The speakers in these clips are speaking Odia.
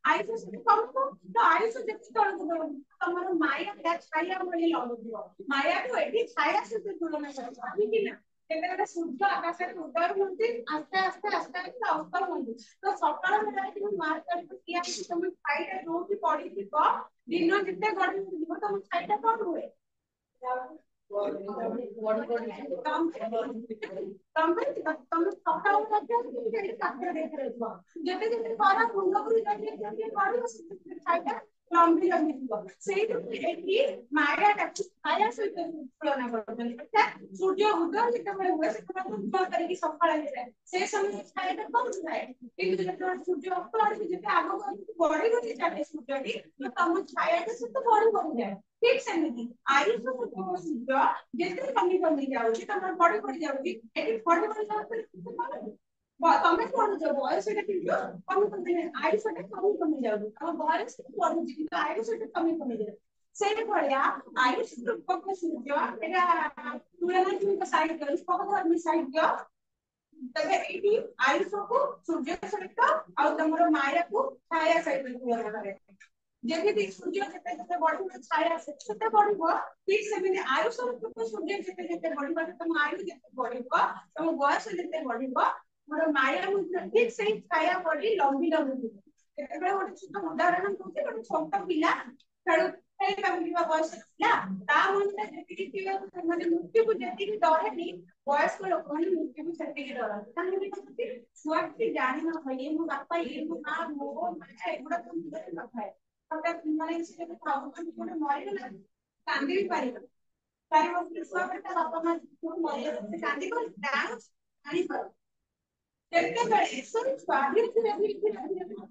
आयुष से कम को तो आयुष से तौल को तुम्हारा माया या छाया भली लगुव माया को एटी छाया से तुलना कर केते सूर्य आकाश में उदय होती आस्ते आस्ते आस्ते आस्ते अस्त होती तो सकाळ बेला कि मार्क करके किया तुम छाईटा जो कि पड़ी थी दिन जिते गड़ी जीव तुम छाईटा कौन हुए ତମେ ସକାଳୁ ଯେତେ ଯେତେ ଖରା ମୁଣ୍ଡକୁ ଖାଇବା ଲମ୍ବି ଲମ୍ବି ଥିବ ସେଇଠୁ ଏଠି ମାୟାଟା ଛାୟା ସହିତ ତୁଳନା କରୁଛନ୍ତି ସୂର୍ଯ୍ୟ ଉଦୟ ଯେତେବେଳେ ହୁଏ ସେତେବେଳେ ଉଦୟ କରିକି ସକାଳ ହେଇଯାଏ ସେ ସମୟରେ ଛାୟାଟା କମ ଥାଏ କିନ୍ତୁ ଯେତେବେଳେ ସୂର୍ଯ୍ୟ ଅସ୍ତ ଆଡକୁ ଯେତେ ଆଗକୁ ବଢି ବଢି ଚାଲେ ସୂର୍ଯ୍ୟଟି ତମ ଛାୟାଟା ସେତେ ବଢି ବଢିଯାଏ ठीक सेमिति आयुष सूर्य जितने कमी कमी जाउची तमर बड़ी बड़ी जाउची एटी बड़ी बड़ी जाउची तमे कोन जो बयस एटा किलो कमी कमी आयुष एटा कमी जाउची तम बयस बढुची किंतु आयुष एटा कमी जाउची सेही भलिया आयुष रूपक सूर्य एटा तुलनात्मक साहित्य रूपक साहित्य तबे एटी आयुष को सूर्य सहित आ तमर माया को छाया सहित तुलना करे जेमिति सूर्य जेते जेते बढ़िबो छाया सेते बढ़िबो ठीक सेमिति आयुष रूप सूर्य जेते जेते बढ़िबो तम आयु जेते बढ़िबो तम बयस जेते बढ़िबो मोर माया मुद्रा ठीक सेही छाया पड़ी लंबी लंबी एबे ଗୋଟେ ଛୋଟ ଉଦାହରଣ ଦଉଛି ଗୋଟେ ଛୋଟ ପିଲା ଖେଳୁ ଖେଳି ପାରୁଥିବା ବୟସ ପିଲା ତା ମନରେ ଯେତିକି ଥିବ ମାନେ ମୃତ୍ୟୁକୁ ଯେତିକି ଡରେନି ବୟସ୍କ ଲୋକମାନେ ମୃତ୍ୟୁକୁ ସେତିକି ଡରନ୍ତି କାହିଁକି କହନ୍ତି ଛୁଆଟି ଜାଣି ନ ଥାଏ ମୋ ବାପା ମୋ ମା ମୋ ଏଗୁଡା ତ ମୁଣ୍ଡରେ ନଥାଏ ମାନେ ସେ ଗୋଟେ ମରିଗଲା କାନ୍ଦି ବି ପାରିବ ଚାରି ବର୍ଷ ଛୁଆ ତା ବାପା ମା ମରିଗଲା ସେ କାନ୍ଦି କରି ଜାଣିପାରୁ କେତେବେଳେ ସବୁ ସ୍ୱାଧୀନ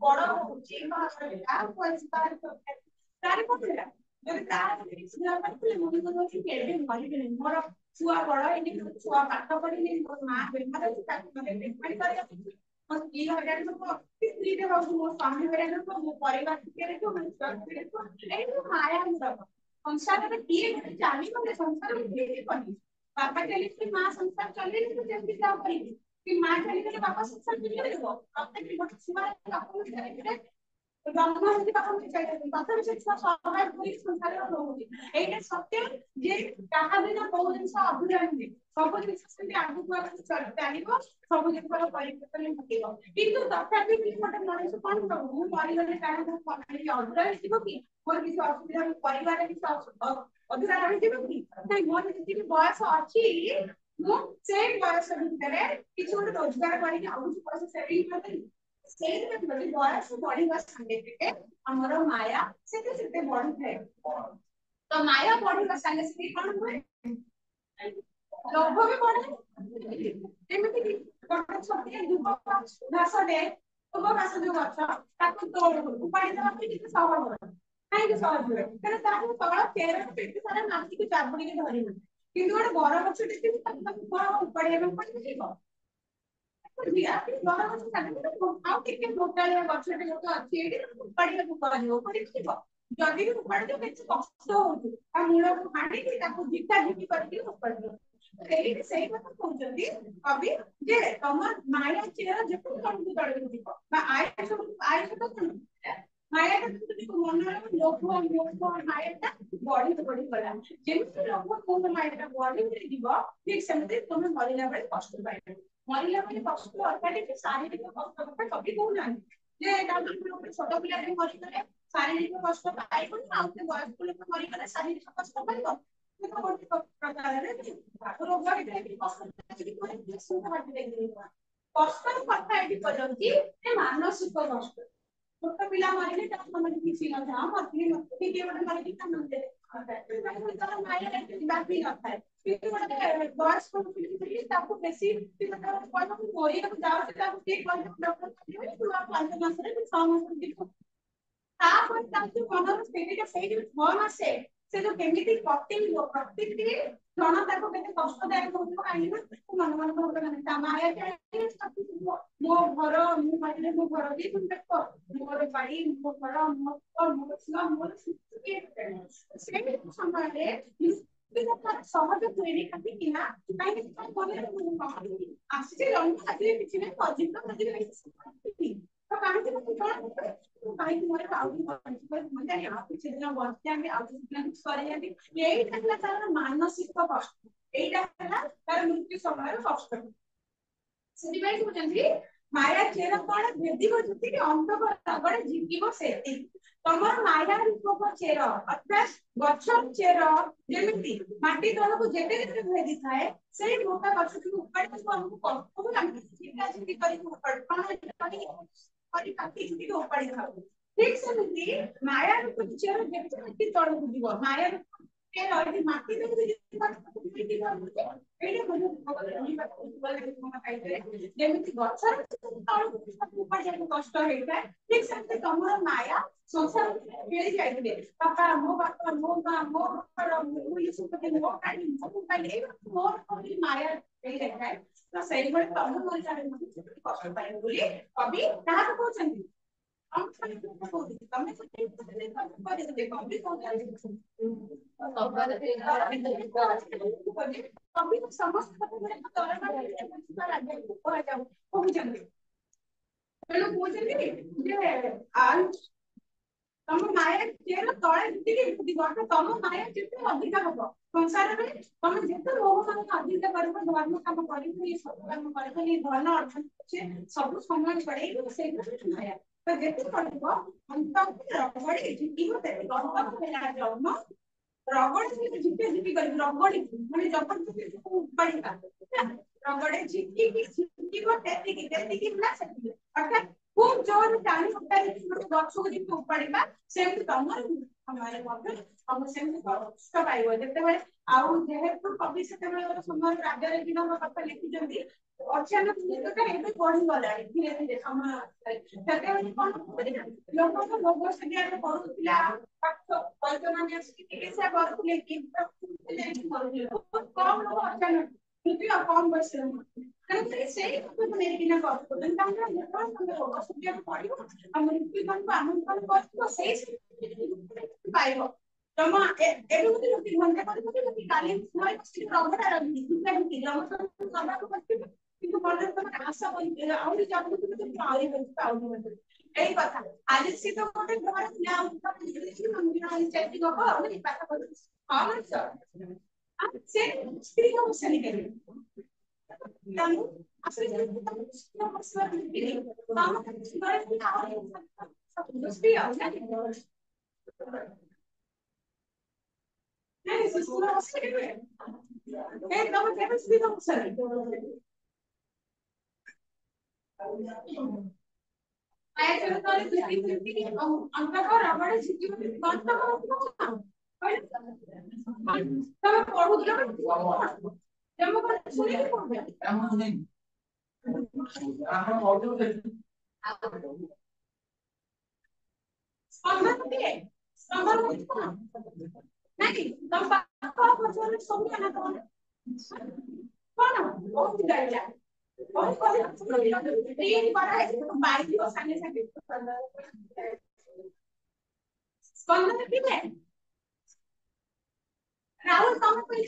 ବଡ ହଉଛି ତାର କଣ ଯଦି ତାର କିଛି କରିଥିଲେ ମୁଁ କହିବି କେବେ ମରିବିନି ମୋର ଛୁଆ ବଡ ଏଇନି ଛୁଆ ପାଠ ପଢିନି ମୋ ମା ବେମାର ଅଛି ତାକୁ ମାନେ ବେମାରୀ କରିବାକୁ ମୋ ସ୍ତ୍ରୀ ହଇରାଣ ହବ ସ୍ତ୍ରୀରେ ହଉଛି ମୋ ସ୍ୱାମୀ ହଇରାଣ ହବ ମୋ ପରିବାର ଟିକେ ଏଇ ମାୟା ମୁଣ୍ଡ ସଂସାରରେ କିଏ ଗୋଟେ ଚାଲିଗଲେ ସଂସାରରେ କିଏ ଯିବନି ବାପା ଚାଲିଛି ମା ସଂସାର ଚଲେଇଲେ ତୁ ଯେମିତି ଯାଅ କରିବି कि मां चली बापा संसार चली प्रत्येक गोटे छुआ बापा ब्रह्म होती बापा चाहिए बापा से छुआ सहाय कर संसार रोचे एटा सत्य जे कहा बिना कोन जिंस अधूरा नहीं सब जिंस से आगु आगु चलिबो सब जिंस परिवर्तन घटिबो किंतु तथापि भी गोटे मनुष्य कोन करू मु परिवार कारण फैमिली अधूरा हिथिबो कि मोर किसी असुविधा परिवार किसी अधूरा रहिथिबो कि नहीं मोर किसी बयस अछि ମୁଁ ସେଇ ବୟସ ଭିତରେ କିଛି ଗୋଟେ ରୋଜଗାର କରିକି ଆଉ କିଛି ପଇସା ସେଭିଂ କରିଦେଲି ସେଇଥିପାଇଁ ଯଦି ବୟସ ବଢିବା ସାଙ୍ଗେ ସାଙ୍ଗେ ଆମର ମାୟା ସେତେ ସେତେ ବଢିଥାଏ ତ ମାୟା ବଢିବା ସାଙ୍ଗେ ସାଙ୍ଗେ କଣ ହୁଏ ଲୋଭ ବି ବଢେ ଯେମିତି କି ଗୋଟେ ଛୋଟିଆ ଯୁବ ଘାସଟେ ଯୁବ ଘାସ ଯୋଉ ଗଛ ତାକୁ ତୋड़ ଉପାଡ଼ି ଦେବା ପାଇଁ କେତେ ସହଜ କାହିଁକି ସହଜ ହୁଏ କାରଣ ତାର ତଳ ଚେର ପେଟ ସାରା ମାଟିକୁ ଚାବୁଡିକି ଧରିବ କିନ୍ତୁ ଗୋଟେ ବର ଗଛ ଦେଖିବି ତାକୁ କଣ ଉପାଡିବା ପାଇଁ ପଡିଯିବ ଆଉ ଟିକେ ମୋଟାଳିଆ ଗଛଟେ ଗୋଟେ ଅଛି ଏଇଠି ଉପାଡିବାକୁ ପଡିବ ପଡିଯିବ ଯଦି ବି ଉପାଡିବ କିଛି କଷ୍ଟ ହଉଛି ତା ମୂଳକୁ ହାଣିକି ତାକୁ ଝିକା ଝିକି କରିକି ଉପାଡିବ ଏଇଠି ସେଇ କଥା କହୁଛନ୍ତି କବି ଯେ ତମ ମାୟା ଚେର ଯେତେ ତଳକୁ ତଳକୁ ଯିବ ବା ଆୟୁଷ ତ କଣ ମାୟାଟା ମନରେ ଲୋଭ ମୋହ ମାୟାଟା ବଢି ବଢି ଗଲା ଯେମିତି ଲୋଭ ମୋହ ମାୟାଟା ବଢି ବଢି ଯିବ ଠିକ ସେମିତି ତମେ ମରିଲା ବେଳେ କଷ୍ଟ ପାଇବ ମରିଲା ବେଳେ କଷ୍ଟ ଅର୍ଥାତ ଶାରୀରିକ କଷ୍ଟ କଥା କବି କହୁନାହାନ୍ତି ଯେ ଗୋଟେ ଛୋଟ ପିଲାଟେ ମରିଗଲେ ଶାରୀରିକ କଷ୍ଟ ପାଇବନି ଆଉ ଗୋଟେ ବୟସ୍କ ଲୋକ ମରିଗଲେ ଶାରୀରିକ କଷ୍ଟ ପାଇବ ଗୋଟେ ପ୍ରକାରରେ ରୋଗ ହେଇଥାଏ କଷ୍ଟ କଥା ଏଠି କହିଛି ମାନସିକ କଷ୍ଟ छोट पिला मारे मन किसी न था मरती मरती के बड़े मारे कितना मंदिर बाकी न था କିନ୍ତୁ ଗୋଟେ ବୟସ୍କ ପିଲା ତାକୁ ବେଶୀ କହିବ ମରିବାକୁ ଯାଉଛି ତାକୁ କିଏ କହିବ ଡକ୍ଟର କହିବେ ତୁ ଆଉ 5 ମାସରେ 6 ମାସରେ ଯିବୁ ତାପରେ ତାକୁ ମନର ସ୍ଥିତିଟା ସେଇଠି 6 ମାସେ ସେ ଯୋଉ କେମିତି କଟିବ ପ୍ରତିଟି ଜଣ ତାକୁ କେତେ କଷ୍ଟଦାୟକ ହଉଥିବ କାହିଁକି ନା ମନ ଗୋଟେ ତା ମାୟା ମୋ ଘର ମୁଁ ମାରିଲେ ମୋ ଘର ବି ଦେଖ ମୋର ବାଡି ମୋ ଘର ମୋ ଛୁଆ ମୋର ସେଇ ସମୟରେ ସହଜ ହୁଏନି କାହିଁକି ନା କାହିଁକି ଆସିଛି ଜନ୍ମ ଆସିଲେ କିଛି ନାହିଁ ଅଜୀବ ତ କାହିଁକି भाई तुम्हारे आउट मजा नहीं आप किसी दिन बस जाएंगे आउट दिन करे जाएंगे यही था तार मानसिक कष्ट एटा है तार मृत्यु समय कष्ट ସେଥିପାଇଁ କହୁଛନ୍ତି ମାୟା ଚେର କଣ ଭେଦି କରୁଛନ୍ତି କି ଅନ୍ତକ ରଗଡେ ଝିଙ୍କିବ ସେତି ତମର ମାୟା ରୂପକ ଚେର ଅର୍ଥାତ୍ ଗଛ ଚେର ଯେମିତି ମାଟି ତଳକୁ ଯେତେ ଯେତେ ଭେଦି ଥାଏ ସେଇ ମୋଟା ଗଛକୁ ଉପାଡ଼ି ଆମକୁ କଷ୍ଟ ଲାଗେ ଚିନ୍ତା ଚିନ୍ତି କରିକି ଉପାଡ଼ି କରି କାଟି ଚିନ୍ତି ଉପାଡ଼ି ଥାଉ ଠିକ ସେମିତି ମାୟା ରୂପକ ଚେର ଯେତେ ମାଟି ତଳକୁ ଯିବ ମାୟା ରୂପକ ମାଟି ତଳକୁ ଯେମିତି ଗଛର ତଳକୁ ଉପାଡ଼ିବାକୁ କଷ୍ଟ ହେଇଥାଏ ଠିକ ସେମିତି ତମର ମାୟା ସଂସାର ଖେଳି ଯାଇଥିଲେ ବାପା ମୋ ମା ମୋ ଘର ମୁଁ ଇସୁପତି ମୋ କାଲି ମୋର ମାୟା ଖେଳି ଯାଇଥାଏ ତ ସେଇଭଳି ତମ ମରିଯାଏ କଷ୍ଟ ପାଇବ ବୋଲି କବି କାହାକୁ କହୁଛନ୍ତି ତମେ कभी समस्त तम माया चेर तले तम माया जिते अधिक हम संसार में तुम जिते मोह मान अधिक कर धर्म कम कर सब कम कर धन अर्जन सब समय पड़े से माया तो जिते पड़ो अंत रगड़ी जन्म रगड़ झिके झिके कर रगड़ी माने जबरदस्ती उपाड़िका रगड़े झिकी झिकी तेती ना सेती अर्थात खूब जोर टाणी उठाई गछ को जिते उपाड़िका सेम तमर हमारे मध्य हम सेम कष्ट पाइबो जेतेबे आउ जेहेतु कवि सेतेबे समय राजा रे दिन कथा लिखि जंदी अचानक निकट एबे बढ़ी गला धीरे धीरे समय सेतेबे कोन लोक को लोग से ज्ञान करूतिला कल्पना ने चिकित्सा करथले कि कम लोग अचानक क्योंकि कम बयस कारण से मेरे बिना करथले तांका निर्माण संगे लोग से ज्ञान पड़ियो हम मृत्यु को आमंत्रण करथो से पाइबो तम एबे लोग घंटा कर काली समय प्रभुता रही कि लम सभा को কিন্তু মনে তোমার আশা বলি আউরি যাবো তুমি পাওয়ারই বলতে পাওনি এই কথা আজ সে তো কোটে ঘর না উঠতে দিয়েছি মন্দির আই চাইতে গো আমি কথা বলি হ্যাঁ না স্যার আর সে স্ত্রী ও বসে গেল তাহলে আসলে তুমি বসে দিবি আমার ঘরে কি আওয়াজ সব দোস্তি আছে না नहीं सुनो बसে গেল এই তোমার কেমন স্ত্রী বসে आया चलो तो किसी किसी अंक का रबड़ छिपी हुई कौन सा तब पढ़ो जब मैं सुनी नहीं पढ़ नहीं तब पापा बच्चों सब जाना तो कौन बहुत गाइड और तीन बार है तो बाइक को सामने से स्पंदन भी है राहुल कम पे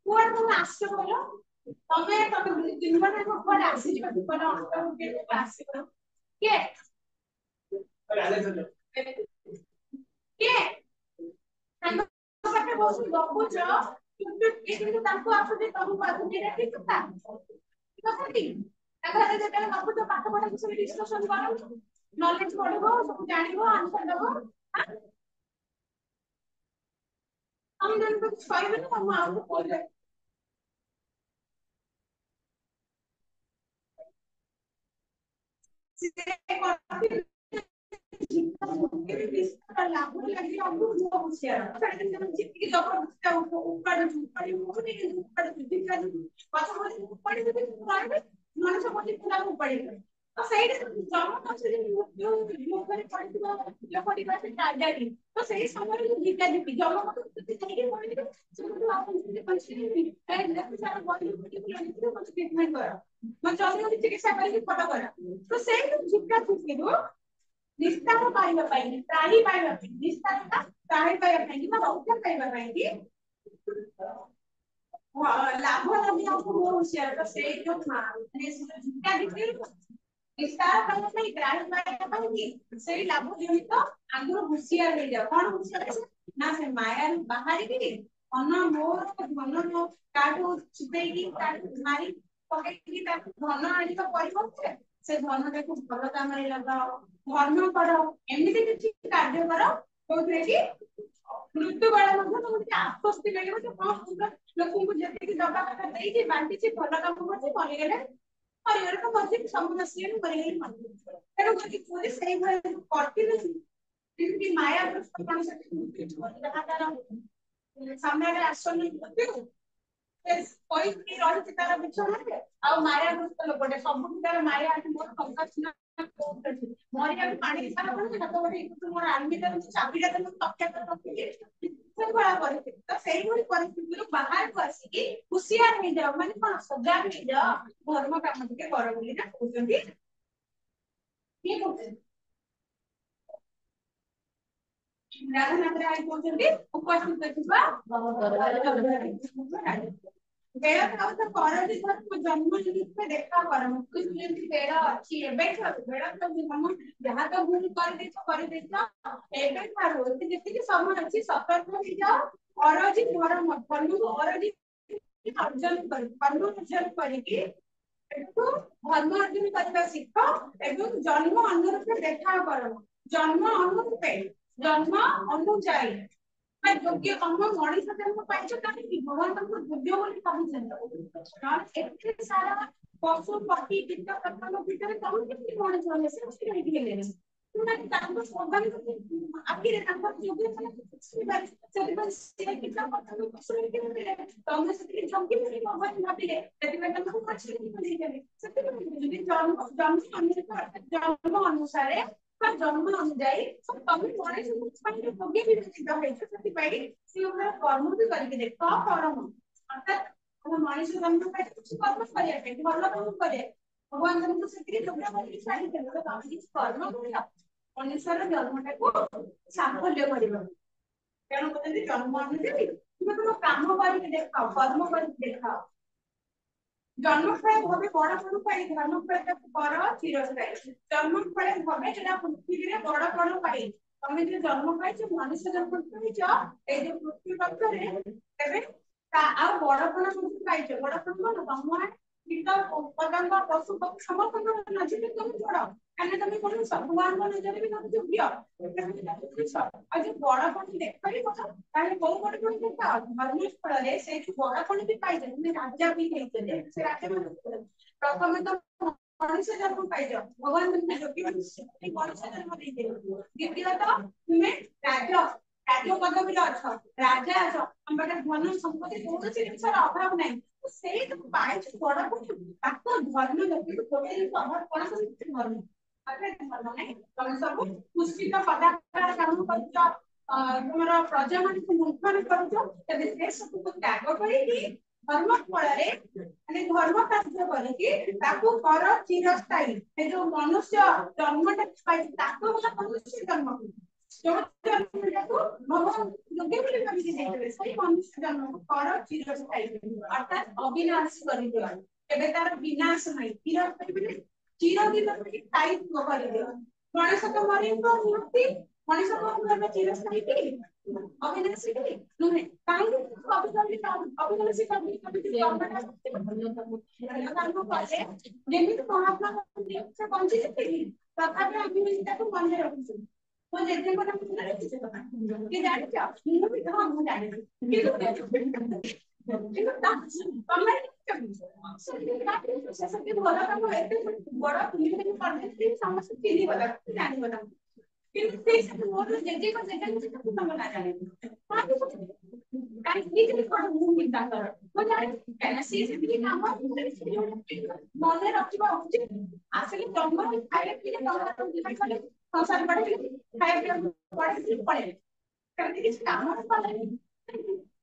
कुआर तुम आश्चर्य बोलो तमे दिन बार को कुआर आश्चर्य को अंतर के आश्चर्य के हम बाटे बहुत गपुच কিন্তু তাଙ୍କୁ ଆସୁଛି ତମକୁ ଆସୁଛି ଏଟା ଠିକ କଥା ଠିକ ତାଙ୍କର ଯେତେବେଳେ ଗପୁଛ ପାଠ ପଢା ବିଷୟରେ ଡିସ୍କସନ କର ନଲେଜ ବଢିବ ସବୁ ଜାଣିବ ଆନ୍ସର ଦବ ଆମେ ଜଣେ କିଛି କହିବେନି ତମ ଆଉ କହିବେ लागू लगी जितकी जबरदस्त मनुष्य मध्य उपाड़ी तो सही तो सही समय जिका जीपी जम चिकित्सा कर तो सही जिका निस्तार पाइबा पाई त्राही पाइबा पाई निस्तार त्राही पाइबा पाई कि रक्षा पाइबा पाई कि लाभ लाभ आपको बहुत शेयर का से जो झुका बिक्री विस्तार करने से ग्राहक माया पाएंगे से लाभ जनित आगुर हुशियार हो जाओ कौन हुशियार ना से माया बाहर की अन्न मोर धन नो काटो छुपेगी काटो मारी पकेगी ता धन आनी तो परिवर्तन से धन को भल काम रे लगाओ धर्म करो एमिति किछि कार्य करो कोथरे की मृत्यु बेला मध्ये तुमके आश्वस्ति मिलिबो जे हां लोकଙ୍କୁ ଯେତିକି ଦବା କଥା ଦେଇଛି ବାଣ୍ଟିଛି ଭଲ କାମ କରିଛି ମରିଗଲେ ପରିବାର ତ ମରିଛି ସବୁ ନସିଲେ ମରିଗଲେ ମରିଗଲେ ତେଣୁ ଯଦି ପୁରୀ ସେଇଭଳି କଟିଲେ ଯେମିତି ମାୟା ବୃଷ୍ଟି କଣ ସେଠି ଯାହା ତାର ସାମ୍ନାରେ ଆସନି कोई रही तार बिछोना आ माया ग्रस्त लोकटे सब तार माया मोर टंका सुना मरिया पानी सारा हाथ बड़े मोर आर्मी चाबिटा तो तकिया रखिए बड़ा परिस्थिति तो सही भली परिस्थिति बाहर को आसिकी हुशियार हो जाओ माने कौन सजाग हो जाओ धर्म काम टिके कर बोली ना कहउछंती के कहउछंती राधानाथ राय कहउछंती उपस्थित थिबा बेड़ा थाउ तो करदी धर्म जन्म निमित्त देखा कर मुक्ति जेंति बेड़ा अछि एबे बेड़ा तो जन्म जहां तो भूल कर देछ एबे थारो एते जेति समय अछि सतर्क हो जाओ अरजी धर्म धर्म अरजी अर्जन कर कर्म अर्जन करिके एतु धर्म अर्जन करबा शिख एवं जन्म अनुरूप देखा कर जन्म अनुरूप जन्म अनुଯାয়ী मैं योग्य कम मणिष जन्म पाइछ काहे भगवान तुमको योग्य बोली भाबुछन एते सारा पशु पक्षी कीट पतंग भीतर कौन किसी मणिष होले से उसके नहीं गेले तुना तांको सोगन आखिर तांको योग्य माने किछि बात सेति पर से कीट पतंग पशु के मिले तमे सेति जंकी मिले भगवान भाबिले सेति में तुमको पक्षी नहीं गेले सेति में जन्म जन्म अनुसार जन्म अनुଯାयी तमे मणिष पाइले योग्य विवेचित होइछ सेति पाइ से ओकरा कर्म भी करके देखो कर्म अर्थात हम मनीष जन्म पाइ कुछ कर्म करिया पे भलो काम करे भगवान तुमको सेति योग्य बोली छाड़ी दे तो काम किछ कर्म करिया मनुष्यर जन्मटा को साफल्य करिबो तेणु कहते जन्म अनुଯାयी तुम तुम काम करके देखो कर्म करके देखो जन्म फल भावे बड़ बड़ पाई धर्म फल कर चिरस्थायी जन्म फल भावे जेटा पृथ्वी रे बड़ बड़ पाई तमे जे जन्म पाइछ मनुष्य जन्म पाइछ ए जे पृथ्वी पक्षरे तबे ता आ बड़ बड़ पृथ्वी पाइछ बड़ बड़ तम कीट पतंग पशु पक्षी समस्त नजर तुम बड़ काने तमे कोन भगवान को नजर भी तुम योग्य आज बड़ बड़ देखै কথা তাহলে কোন বড় বড় দেখা ধর্ম ফলে সেই বড় বড় भी পাইছে তুমি রাজা भी ହେଇছে से राजा प्रथम तो मनुष्य जन्म पाइज भगवान तुमको योग्य मनुष्य जन्म देते द्वितीय तो तुम्हें राजा राजा पदवी अछ राजा अछ हमर धन संपत्ति बहुत से जिनसर अभाव नहीं तो सेही तो पाइछ बड़ बड़ ताको धर्म लोके तो कोटे अभाव कोन से धर्म अरे धर्म नहीं तुम सब पुष्टिक पदार्थ काम करछ तुमरा प्रजा मान मुखन करछ तबे से सब को त्याग करी धर्म फल माने धर्म कार्य करके ताको कर चिरस्थायी ए जो मनुष्य जन्मटा पाइ ताको वाला मनुष्य जन्म जो जन्म को भगवान योग्य बोली भाबी देते सही मनुष्य जन्म कर चिरस्थायी अर्थात अविनाशी कर दियो एबे तार विनाश नहीं चिरस्थायी चिरदिन स्थायी कर दियो मनुष्य तो मरिबो मुक्ति मनुष्य को करबे चिरस्थायी की अविनाशी की नुहे काहे अविनाशी कभी कभी जेमिति महात्मा से बंची जेते तथापि अविनाशी को मन रखिछु तो जेते को मन रखिछु के जानि छ मु भी तो हम जानि কিন্তু तमे सबके भला काम एते बड़ा फिल्म करते समस्त चिनी वाला जानि वाला কিন্তু সেই সাথে মোর যেতে को जेते को तमे ना जानि काहे की जे कोन मु चिंता कर तो जानि काहे से से काम मने रखिबा उचित আসলে জন্ম খাইলে কি তখন খাইলে সংসার পড়ে খাইলে পড়ে পড়ে কারণ কিছু কাম পালে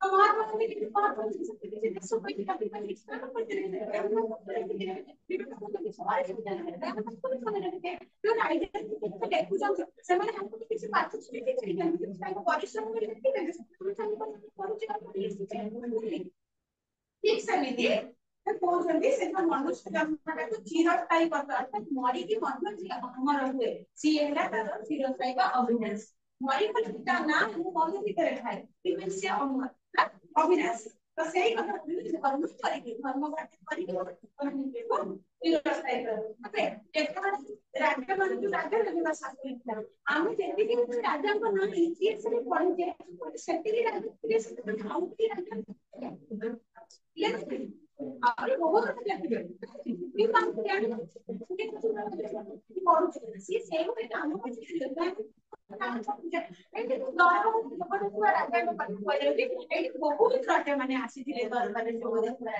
हमारे पास में किसी बात हो सकती है जैसे सुपर की कभी कभी एक्स्ट्रा करते रहते हैं हम लोग सवाल करते हैं हम कुछ समझ नहीं है तो आइडिया तो देखो जब समय हमको किसी बात से चाहिए चाहिए टाइम परिश्रम करके देखते हैं तो हम को पहुंच जाते हैं ठीक ସେମିତି ସେ କହୁଛନ୍ତି ସେ ଯୋଉ ମନୁଷ୍ୟ ଜନ୍ମଟାକୁ ଚିରସ୍ଥାୟୀ କରିଦେବା ଅର୍ଥାତ୍ ମରିକି ମଧ୍ୟ ଯିଏ ଅମର ହୁଏ ସିଏ ହେଲା ତାର ଚିରସ୍ଥାୟୀ ବା ଅବିନାଶୀ ମରିଗଲେ ତା ନାଁ ମୁଁ ମନ ଭିତରେ ଥାଏ କିନ୍ତୁ ସିଏ ଅମର ଅବିନାଶୀ ତ ସେଇ କଥା ଧର୍ମ କରିକି ଧର୍ମ କରିକି ଚିରସ୍ଥାୟୀ କରିବେ ଯେତେବେଳେ ରାଜା ମାନେ ଯୋଉ ରାଜା ରାଜା ଶାସନ ଥିଲା ଆମେ ଯେତିକି ରାଜାଙ୍କ ନାଁ ଇତିହାସରେ ପଢିଛେ ସେତିକି ରାଜା ଥିଲେ ସେତିକି ଆଉ କି ରାଜା ଆହୁରି ବହୁତ ଲେଖିବେ କିନ୍ତୁ ଆମେ ଜାଣିଛୁ ସିଏ ସେଇଭଳି କାମ କରିଥିଲେ ଏଇଠି ରାଜାଙ୍କ ପାଖକୁ କୁହାଯାଉଛି ଏଇଠି ବହୁତ ରାଜା ମାନେ ଆସିଥିଲେ ଦରବାରରେ ଯୋଗ ଦେଇଥିଲା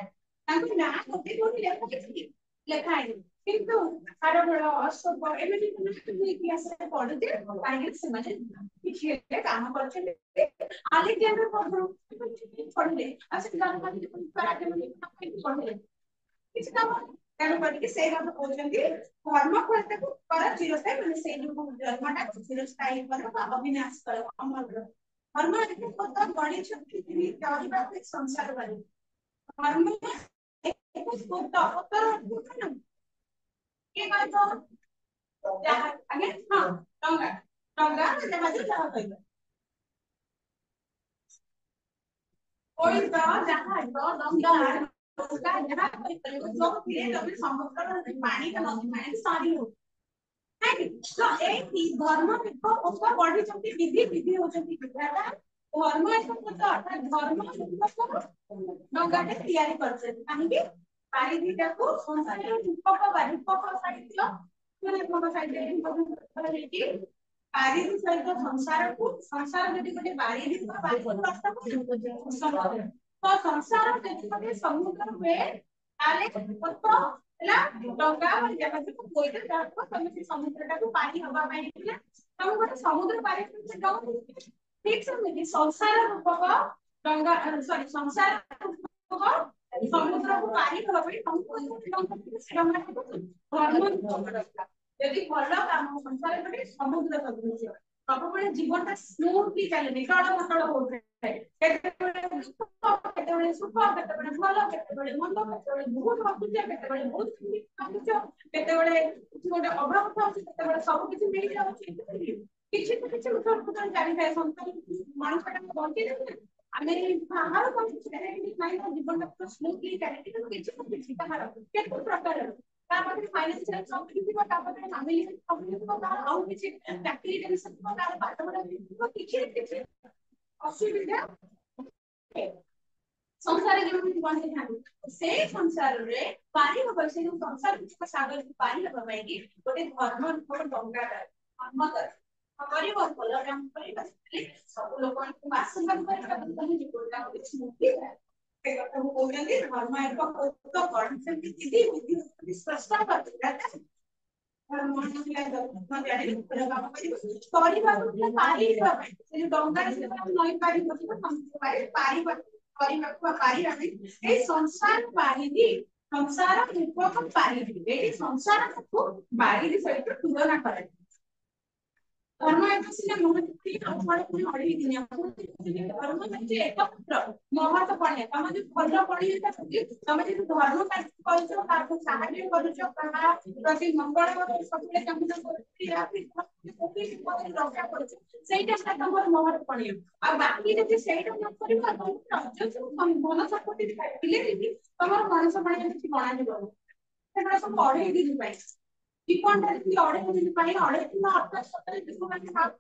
ତାଙ୍କ ନାଁ ଗୋଟେ କୋଉଠି ଲେଖା ହେଇଛି ଲେଖା ହେଇନି କିନ୍ତୁ ଖାରବେଳ ଅଶୋକ ଏମିତି ଇତିହାସରେ ପଢୁଛେ କାହିଁକି ସେମାନେ କିଛି କାମ କରିଛନ୍ତି ଆଲେକ୍ସାଣ୍ଡର ପଢିଲେ ଆଉ ସେ ପଢିଲେ କିଛି କାମ ତେଣୁ କରିକି ସେଇ କଥା କହୁଛନ୍ତି ଧର୍ମ ଫଳଟାକୁ କର ଚିରସ୍ଥାୟୀ ମାନେ ସେଇ ଯୋଉ ଧର୍ମଟା ଚିରସ୍ଥାୟୀ କର ବା ଅବିନାଶ କର ଅମର ଧର୍ମ ଗଣିଛନ୍ତି ଚଳିବାକୁ ସଂସାର କରି ଧର୍ମ ଉତ୍ତର କିଏ କହିବ ଯାହା ଆଜ୍ଞା ହଁ ଟଙ୍କା ଟଙ୍କା ଯାହା କହିବ ଯାହା ସମୁଦ୍ର ପାଣି ସାରି ହଉ ତ ଏଇ ଧର୍ମ ପଢିଛନ୍ତି ବିଧି ବିଧି ହଉଛନ୍ତି ବିଧାତା ଧର୍ମ ଅର୍ଥାତ୍ ଧର୍ମ ଡଙ୍ଗାଟେ ତିଆରି କରିଛନ୍ତି କାହିଁକି ପାରିଦିଟାକୁ ରୂପକ ସାଇଥିଲା ପାରିଧି ସହିତ ସଂସାର ଯଦି ଗୋଟେ ବାରିଧି ତ ସଂସାର ଯଦି ଗୋଟେ ସମୁଦ୍ର ହୁଏ ତାହେଲେ ହେଲା ଡଙ୍ଗା ବୋଇତ ଯାହାକୁ ତମେ ସେ ସମୁଦ୍ରଟାକୁ ପାରି ହବା ପାଇଁ ତମେ ଗୋଟେ ସମୁଦ୍ର ପାରି ଠିକ ସେମିତି ସଂସାର ରୂପକ ଡଙ୍ଗା ସରି ସଂସାର ରୂପକ ସମୁଦ୍ରକୁ ପାରି ହବା ପାଇଁ ଯଦି ଭଲ କାମ ସଂସାର ଗୋଟେ ସମୁଦ୍ର ସଦୃଶ ସବୁବେଳେ ଜୀବନଟା ସ୍ମୁଥଲି ଚାଲେନି ଟଳମଟଳ ହଉଥାଏ କେତେବେଳେ ସୁଖ କେତେବେଳେ ଭଲ କେତେବେଳେ ମନ୍ଦ କେତେବେଳେ ବହୁତ ହସୁଛ କେତେବେଳେ ବହୁତ ହସୁଛ କେତେବେଳେ କିଛି ଗୋଟେ ଅଭାବ ଥାଉଛି କେତେବେଳେ ସବୁ କିଛି ମିଳିଯାଉଛି କିଛି ନା କିଛି ଉତ୍ତର ଜାଣିଥାଏ ମଣିଷଟା ବଞ୍ଚି ଆମେ ବାହାର ଜୀବନଟା ପୁରା ସ୍ମୁଥଲି ଚାଲେ କିନ୍ତୁ କିଛି ନା କିଛି କାହାର କେତେ ପ୍ରକାରର ତା ପାଖରେ ଫାଇନାନ୍ସିଆଲ ସବସିଡି ଥିବ ତା ପାଖରେ ଫ୍ୟାମିଲି ସବସିଡି ଥିବ ତାର ଆଉ କିଛି ଚାକିରି ଟେନସନ ଥିବ ତାର ପାଠ ପଢା ଥିବ କିଛି ନା କିଛି ଅସୁବିଧା ସଂସାର ଯେମିତି ବଞ୍ଚିଥାନ୍ତି ସେଇ ସଂସାରରେ ପାରି ହବ ସେ ଯୋଉ ସଂସାର ସାଗରକୁ ପାରି ହବା ପାଇଁ ଗୋଟେ ଧର୍ମ ଡଙ୍ଗା ଧର୍ମ କରିବ ଭଲ କାମ କରିବା ସବୁ ଲୋକମାନଙ୍କୁ ଆଶୀର୍ବାଦ କରିବା ସ୍ମୃତି ସେ କଥାକୁ କହୁଛନ୍ତି ଧର୍ମ ଏକ ଗଢିଛନ୍ତି ସ୍ରଷ୍ଟା କରିବାକୁ କରିବାକୁ ପାରିବା ପାଇଁ ସେ ଯୋଉ ଡଙ୍ଗାରେ ନଈ ପାରି କରିବାକୁ ପାରିବା ପାଇଁ ଏଇ ସଂସାର ପାରିବି ସଂସାର ରୂପକ ପାରିବି ଏଇ ସଂସାରକୁ ବାରିଧି ସହିତ ତୁଳନା କରାଯାଏ ଧର୍ମ ଏକ ସିନା ମହତ୍ଵ ଅଢେଇ ଦିନିଆ ଧର୍ମ ହେଉଛି ଏକପୁତ୍ର ମହତ ପଢେ ତମେ ଯଦି ଭଲ ପଢିବା ତମେ ଯଦି ଧର୍ମ କାର୍ଯ୍ୟ କରୁଛ ତାକୁ ସାହାଯ୍ୟ କରୁଛ କାହା ପ୍ରତି ମଙ୍ଗଳ ସବୁବେଳେ ରକ୍ଷା କରୁଛ ସେଇଟା ତମର ମହତ ପଡିବ ଆଉ ବାକି ଯଦି ସେଇଟା ନ କରିବ ମନ ସମ୍ପତ୍ତି ଥିଲେ ବି ତମର ମଣିଷ ପାଣି କିଛି ଗଣାଯିବନି ସେଗୁଡା ସବୁ ଅଢେଇ ଦିନ ପାଇଁ ଜୀବନଟା ଯଦି ଅଢେଇ ଦିନ ପାଇଁ ଅଢେଇ ଦିନ ଅର୍ଥାତ୍ ସତରେ ଜୀବନ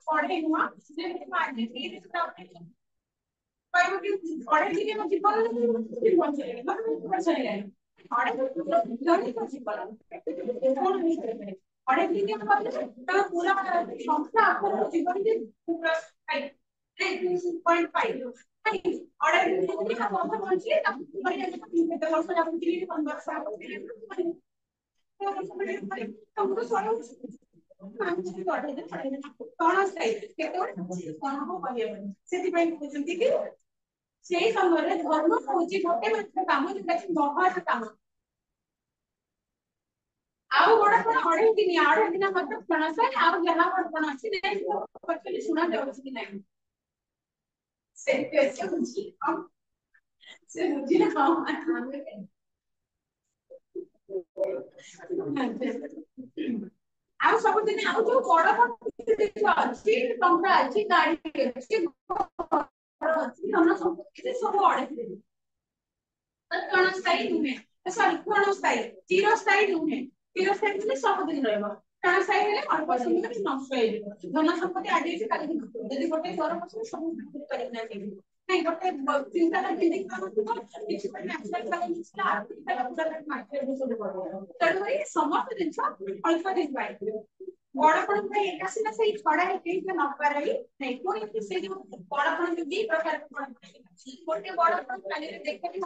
ପଢେଇ ନୁହଁ ଯେମିତି ଆଜି କହିବ କି ଅଢେଇ ଦିନ ମୋ ଜୀବନରେ ବଞ୍ଚେଇଲାଣି ଅଢେଇ ଜୀବନ ଅଢେଇ ଦିନ ତମେ ପୁରା ସଂସ୍ଥା ଆପଣଙ୍କ ଜୀବନରେ ପଏଣ୍ଟ ପାଇବ ଅଢେଇ ଦିନ ବଞ୍ଚିଲେ କେତେ ବର୍ଷ ଯାଉଛି 15 ସେଥିପାଇଁ କହୁଛନ୍ତି କି ସେଇ ସମୟରେ ଧର୍ମ ହଉଛି ଗୋଟେ ମାତ୍ର କାମ ଯୋଉଟାକି ମହତ କାମ ଆଉ ଗୋଟେ କଣ ଅଢେଇ ଦିନ ମଧ୍ୟ କ୍ଷଣଶଃ ଆଉ ଯାହା କଣ ଅଛି ଶୁଣା ଯାଉଛି କି ନାହିଁ ସେମିତି ଅଛି से बुझिला हम ଆଉ ସବୁଦିନ ଆଉ ଯୋଉ ବଡ ବଡ ଅଛି ଟଙ୍କା ଅଛି ଗାଡି ଅଛି ଘର ଅଛି ଧନ ସମ୍ପତ୍ତି ସବୁ ଅଡେ क्षणस्थायी नुहे सॉरी क्षणस्थायी चिरस्थायी नुहे चिरस्थायी ଥିଲେ ସବୁଦିନ ରହିବ क्षणस्थायी ହେଲେ ଅଳ୍ପ ସମୟ ରେ ନଷ୍ଟ ହେଇଯିବ ଧନ ସମ୍ପତ୍ତି ଆଜି ଅଛି କାଲି ଯଦି ଗୋଟେ ଘର ବସିବ ସବୁ ବିକ୍ରି କରିକିନା ଦେଇଯିବ ନାଇଁ ଗୋଟେ ଚିନ୍ତାଟା କେମିତି କରୁଥିବ କିଛି ପାଇଁ natural balance artificial balance market ସବୁ କରିବ ତେଣୁକରି ସମସ୍ତ ଜିନିଷ ଅଳ୍ପ ଦିନ ପାଇଁ ବଡ ବଡ ପାଇଁ ଏକା ସିନା ସେଇ ଛଡା ହେଇକି ନ ପାରି ନାଇଁ ପୁଣି ସେ ଯୋଉ ବଡ ବଡ ଦି ପ୍ରକାର ଗୋଟେ ବଡ ବଡ ପ୍ଲାନରେ ଦେଖିଲି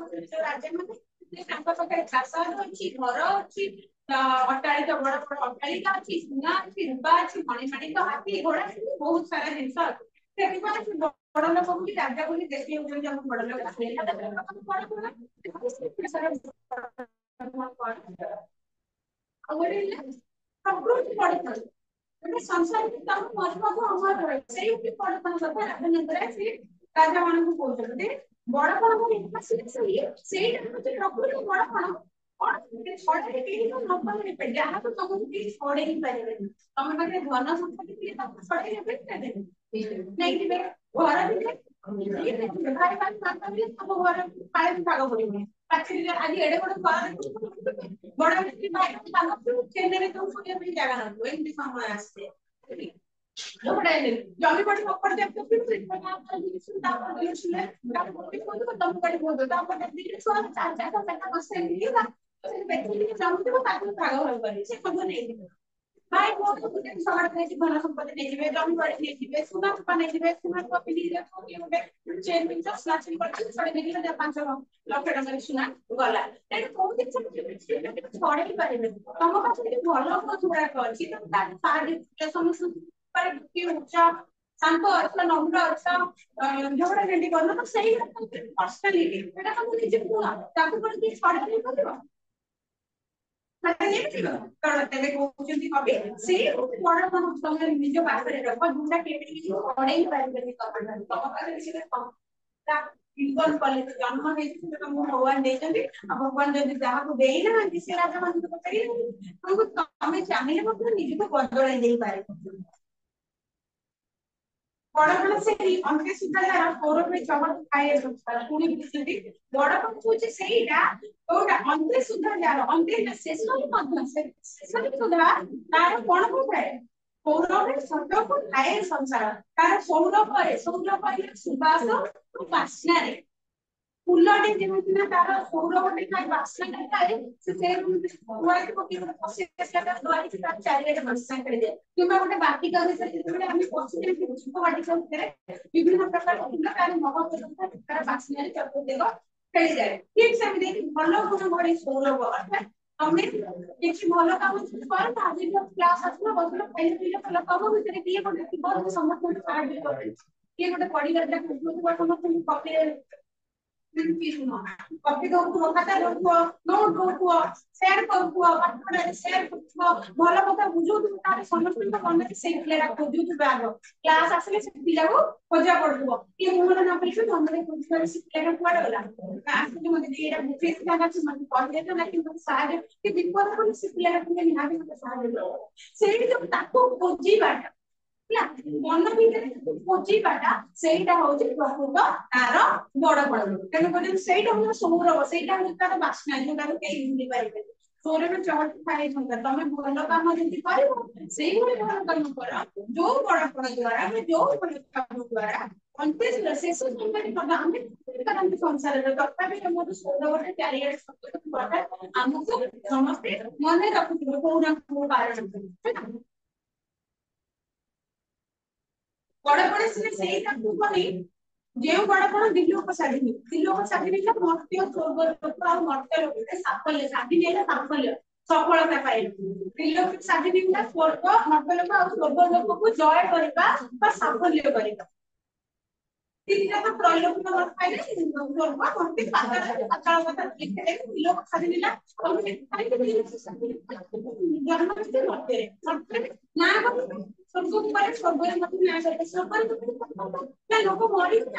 ରାଜା ମାନେ ତାଙ୍କ ପାଖରେ ଚାଷ ଅଛି ଘର ଅଛି ଅଟ୍ଟାଳିକା ବଡ ବଡ ଅଟ୍ଟାଳିକା ଅଛି ସୁନା ଅଛି ରୂପା ଅଛି ମଣିମାଣିକ ହାତୀ ଘୋଡା ବହୁତ ସାରା ଜିନିଷ ଅଛି ସେଥିପାଇଁ ବଡ ଲୋକ ବି ରାଜା ବୋଲି ଦେଖି ହଉଛନ୍ତି ଆମ ବଡ ଲୋକ ଆଉ ଗୋଟେ ପଡିଥାଏ ମାନେ ସଂସାର ତମ ମରିବାକୁ ଆମର ରହେ ସେଇଠି ପଡିଥାଏ କଥା ରାଜନୀତିରେ ସେ ରାଜା ମାନଙ୍କୁ କହୁଛନ୍ତି ବଡପଣ ସେଇଟା ହଉଛି ପ୍ରକୃତ ବଡପଣ କଣ ଛଡେଇ କେହି ନ ପାରିବେ ଯାହାକୁ ତମକୁ କେହି ଛଡେଇ ପାରିବେନି ତମ ପାଖରେ ଧନ ସମ୍ପତ୍ତି ଥିଲେ ତମକୁ ଛଡେଇ ନେବେ ନେଇଯିବେ ଘର ଭିତରେ ଭାଇ ଭାଇ ମାତାଥିଲେ ତମ ଘର ପାଣି ଭାଗ ପଡିବନି ପାଖରେ ଆଜି ଏଡେ ବଡ ଘର ବଡ ଭାଇ ତାଙ୍କ ଚେନ୍ନାଇରେ ଯୋଉ ଶୋଇବା ପାଇଁ ଜାଗା ନଥିବ ଏମିତି ସମୟ ଆସିছে ଜମି ବାଡି ଅପର ଭାଇ ବହୁତ ସମାଜ ନେଇକି ଧନ ସମ୍ପତ୍ତି ନେଇଯିବେ ଜମି ବାଡି ନେଇଯିବେ ସୁନା ରୂପା ନେଇଯିବେ ସୁନା ରୂପା ପିନ୍ଧିକି ଗୋଟେ ଚେନ୍ ପିନ୍ଧିଛ ସୁନା ଚେନ୍ କରିଛି ଛଡେଇ ନେଇକି 5 ଲକ୍ଷ ଟଙ୍କାରେ ସୁନା ଗଲା ତେଣୁ କୋଉ ଜିନିଷ ଛଡେଇ ପାରିବେ ତମ ପାଖରେ ଭଲ ଗୁଡାକ ଅଛି ସମସ୍ତଙ୍କୁ ଉଚ୍ଚ ଶାନ୍ତ ଅଛ ନମ୍ର ଅଛ ଝଗଡା ଝାଣ୍ଟି କରୁନ ତ ସେଇ ପର୍ସନାଲିଟି ସେଟା ତମକୁ ନିଜେ କୁହ ତାକୁ କଣ କିଏ ଛଡେଇ ନେଇପାରିବ କାରଣ ତେବେ କହୁଛନ୍ତି କବି ସେଇ ଗୋଟେ ବଡ ତମେ ନିଜ ପାଖରେ ରଖ ଯୋଉଟା କେମିତି କିଛି ଛଡେଇ ପାରିବେନି ତମ ପାଖରେ ଜୀବନ କଲେ ଜନ୍ମ ହେଇଛି ତମକୁ ଭଗବାନ ଦେଇଛନ୍ତି ଆଉ ଭଗବାନ ଯଦି ଯାହାକୁ ଦେଇନାହାନ୍ତି ସେ ରାଜା ମାନଙ୍କୁ ପଚାରିବେ ତମକୁ ତମେ ଚାହିଁଲେ ମଧ୍ୟ ନିଜକୁ ବଦଳେଇ ଦେଇପାରିବ ବଡପଣ ସେଇ ଅନ୍ତେ ସୁଦ୍ଧା କୌରବରେ ଚମକ ଖାଏ ପୁଣି ବୁଝୁଛନ୍ତି ବଡପଣ ହଉଛି ସେଇଟା କୋଉଟା ଅନ୍ତେ ସୁଦ୍ଧା ଯାର ଅନ୍ତେ ଶେଷରେ ମଧ୍ୟ ଶେଷରେ ସୁଦ୍ଧା ତାର କଣ ହୋଇଥାଏ କୌରବରେ ସର୍ବକୁ ଥାଏ ସଂସାର ତାର ସୌରଭରେ ସୁବାସ ବାସ୍ନାରେ ଫୁଲଟେ ଯେମିତି ନା ତାର ସୌରଭଟେ ଥାଏ ବାସ୍ନାଟେ ଥାଏ ସେ ଦୁଆରେ ପକେଇ ଗୋଟେ ପଶି ଆସିଲା ଦୁଆରେ ତାର ଚାରିଆଡେ ବାସ୍ନା ଖେଳିଯାଏ କିମ୍ବା ଗୋଟେ ବାଟିକା ଭିତରେ ଯେତେବେଳେ ଆମେ ପଶିଯାଇ ଛୋଟ ବାଟିକା ଭିତରେ ବିଭିନ୍ନ ପ୍ରକାର ଫୁଲ ତାର ମହକ ତାର ବାସ୍ନାରେ ଚତୁର୍ଦିଗ ଖେଳିଯାଏ ଠିକ ସେମିତି ଭଲ ଗୁଣ ଭଳି ସୌରଭ ଅର୍ଥାତ୍ ତମେ କିଛି ଭଲ କାମ କର ନା ଆଜି କ୍ଲାସ ଆସିଲ ବସିଲ ଖାଇଲେ ପିଇଲେ ଭଲ କାମ ଭିତରେ କିଏ ଗୋଟେ ଥିବ ସମସ୍ତଙ୍କୁ ସାହାଯ୍ୟ କରିବେ କିଏ ଗୋଟେ ପରିବାର ସମସ୍ତଙ୍କୁ ପକେଇ କପି ଦଉଥିବ ଖାତା ଦଉଥିବ ନୋଟ ଦଉଥିବ ସେୟାର କରୁଥିବ ପାଠପଢାରେ ସେୟାର କରୁଥିବ ଭଲ କଥା ବୁଝଉଥିବ ତାହେଲେ ସମସ୍ତଙ୍କ ମନରେ ସେଇ ପିଲାଟା ଖୋଜୁଥିବ ଆଗ କ୍ଲାସ ଆସିଲେ ସେ ପିଲାକୁ ଖୋଜା ପଡୁଥିବ କିଏ ମୁହଁରେ ନ କହିଛୁ ମନରେ ଖୋଜୁଥିବ ସେ ପିଲାଟା କୁଆଡେ ଗଲା ଆସିକି ମତେ ଏଇଟା ବୁଝେଇଥାନ୍ତା କି ମତେ କହିଦେଇଥାନ୍ତା କି ମତେ ସାହାଯ୍ୟ କି ବିପଦ ପଡି ସେ ପିଲାଟା ଟିକେ ନିହାତି ମତେ ସାହାଯ୍ୟ କରିବ ସେଇଠି ଯୋଉ ତାକୁ ଖୋଜିବାଟା ହେଲା ମନ ଭିତରେ ଖୋଜିବାଟା ସେଇଟା ହଉଛି ପ୍ରକୃତ ତାର ବଡ ବଡ ତେଣୁକରି ସେଇଟା ହଉଛି ସୌରଭ ସେଇଟା ହଉଛି ତାର ବାସ୍ନା ଯୋଉଟାକୁ କେହି ଭୁଲି ପାରିବେନି ସୌରଭ ଚହଟି ଥାଏ ତମେ ଭଲ କାମ ଯଦି କରିବ ସେଇଭଳି ଭଲ କାମ କର ଯୋଉ ବଡପଣ ଦ୍ଵାରା ଯୋଉ ଭଲ କାମ ଦ୍ଵାରା ଅନ୍ତେ ଶେଷ ସମୟରେ ଆମେ ସଂସାରରେ ତଥାପି ଆମର ସୌରଭରେ ଚାରିଆଡେ ଆମକୁ ସମସ୍ତେ ମନେ ରଖୁଥିବେ କୋଉ ନା କୋଉ କାରଣ ବଡପଣ ସିନା ସେଇଟାକୁ କଲି ଯେଉଁ ବଡପଣ ଦିଲ୍ଲୀପ ସାଧିନି ମର୍ତ୍ତ୍ୟ ସ୍ୱର୍ଗ ଲୋକ ଆଉ ମର୍ତ୍ତ୍ୟ ଲୋକରେ ସାଫଲ୍ୟ ସଫଳତା ପାଇଲେ ତ୍ରିଲୋକ ସାଧିନି ସ୍ୱର୍ଗ ମର୍ତ୍ତ୍ୟଲୋକ ଆଉ ସ୍ୱର୍ଗ ଲୋକକୁ ଜୟ କରିବା ବା ସାଫଲ୍ୟ କରିବା ତିନିଟା ତ ତ୍ରୈଲୋକ୍ୟ ପାଇଲେ ସ୍ୱର୍ଗ ମର୍ତ୍ତ୍ୟ ପାତାଳ କଥା ତ୍ରିଲୋକ ସାଧିନି ଜନ୍ମ ମର୍ତ୍ତ୍ୟରେ ନା ସ୍ୱର୍ଗକୁ ଗଲେ ସ୍ୱର୍ଗରେ ମଧ୍ୟ ନ୍ୟାୟ କରିବେ ସ୍ୱର୍ଗରେ ଲୋକ ମରିକି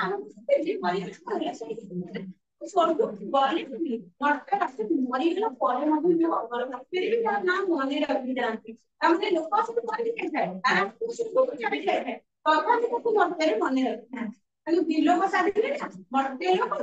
स्वर्ग गले मरते रास्ते मरीगला परे मध्य जो अगर फिर भी तार नाम मने रखी जाती हमने लोग सब कर के है आराम से सब चढ़ गए है तथा भी तो मरते मने रखना है बिलो को साथ में मरते लोग